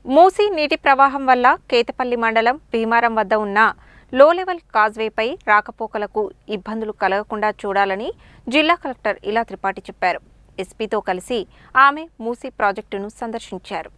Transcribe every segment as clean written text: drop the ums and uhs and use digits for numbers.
మూసీ నీటి ప్రవాహం వల్ల కేతపల్లి మండలం భీమారం వద్ద ఉన్న లో లెవెల్ కాజ్వేపై రాకపోకలకు ఇబ్బందులు కలగకుండా చూడాలని జిల్లా కలెక్టర్ ఇలా త్రిపాఠి చెప్పారు. ఎస్పీతో కలిసి ఆమె మూసీ ప్రాజెక్టును సందర్శించారు.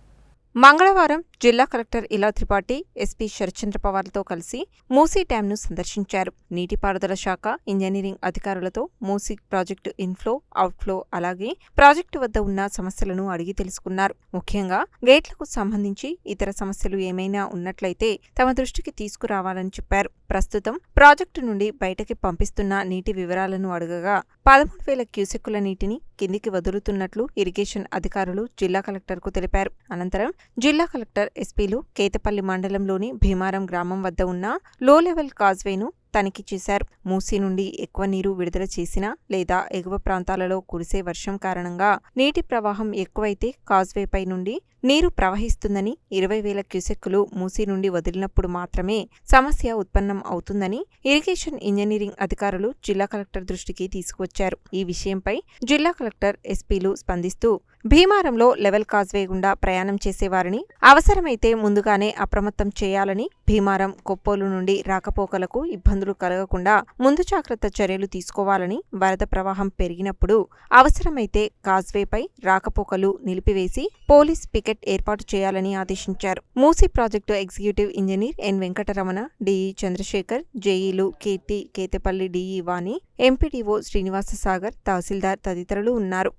మంగళవారం జిల్లా కలెక్టర్ ఇలా త్రిపాఠి ఎస్పీ శరత్చంద్ర పవార్లతో కలిసి మూసీ డ్యాంను సందర్శించారు. నీటిపారుదల శాఖ, ఇంజనీరింగ్ అధికారులతో మూసీ ప్రాజెక్టు ఇన్ఫ్లో, అవుట్ఫ్లో అలాగే ప్రాజెక్టు వద్ద ఉన్న సమస్యలను అడిగి తెలుసుకున్నారు. ముఖ్యంగా గేట్లకు సంబంధించి ఇతర సమస్యలు ఏమైనా ఉన్నట్లయితే తమ దృష్టికి తీసుకురావాలని చెప్పారు. ప్రస్తుతం ప్రాజెక్టు నుండి బయటకి పంపిస్తున్న నీటి వివరాలను అడగగా 13,000 క్యూసెక్కుల నీటిని కిందికి వదులుతున్నట్లు ఇరిగేషన్ అధికారులు జిల్లా కలెక్టర్కు తెలిపారు. అనంతరం జిల్లా కలెక్టర్, ఎస్పీలు కేతపల్లి మండలంలోని భీమారం గ్రామం వద్ద ఉన్న లో లెవెల్ కాజ్వేను తనిఖీ చేశారు. మూసీ నుండి ఎక్కువ నీరు విడుదల చేసినా లేదా ఎగువ ప్రాంతాలలో కురిసే వర్షం కారణంగా నీటి ప్రవాహం ఎక్కువైతే కాజ్వేపై నుండి నీరు ప్రవహిస్తుందని, 20,000 క్యూసెక్కులు మూసీ నుండి వదిలినప్పుడు మాత్రమే సమస్య ఉత్పన్నం అవుతుందని ఇరిగేషన్ ఇంజనీరింగ్ అధికారులు జిల్లా కలెక్టర్ దృష్టికి తీసుకువచ్చారు. ఈ విషయంపై జిల్లా కలెక్టర్, ఎస్పీలు స్పందిస్తూ భీమారంలో లెవెల్ కాజ్వే గుండా ప్రయాణం చేసేవారిని అవసరమైతే ముందుగానే అప్రమత్తం చేయాలని, భీమారం, కొప్పోలు నుండి రాకపోకలకు ఇబ్బందులు కలగకుండా ముందు జాగ్రత్త చర్యలు తీసుకోవాలని, వరద ప్రవాహం పెరిగినప్పుడు అవసరమైతే కాజ్వేపై రాకపోకలు నిలిపివేసి పోలీస్ పికెట్ ఏర్పాటు చేయాలని ఆదేశించారు. Musi project executive engineer N Venkataramana, DE Chandrasekhar, జేఈలు కీర్తి, కేతపల్లి డిఈ వాణి, ఎంపీడీఓ శ్రీనివాస సాగర్, తహసీల్దార్ తదితరులు ఉన్నారు.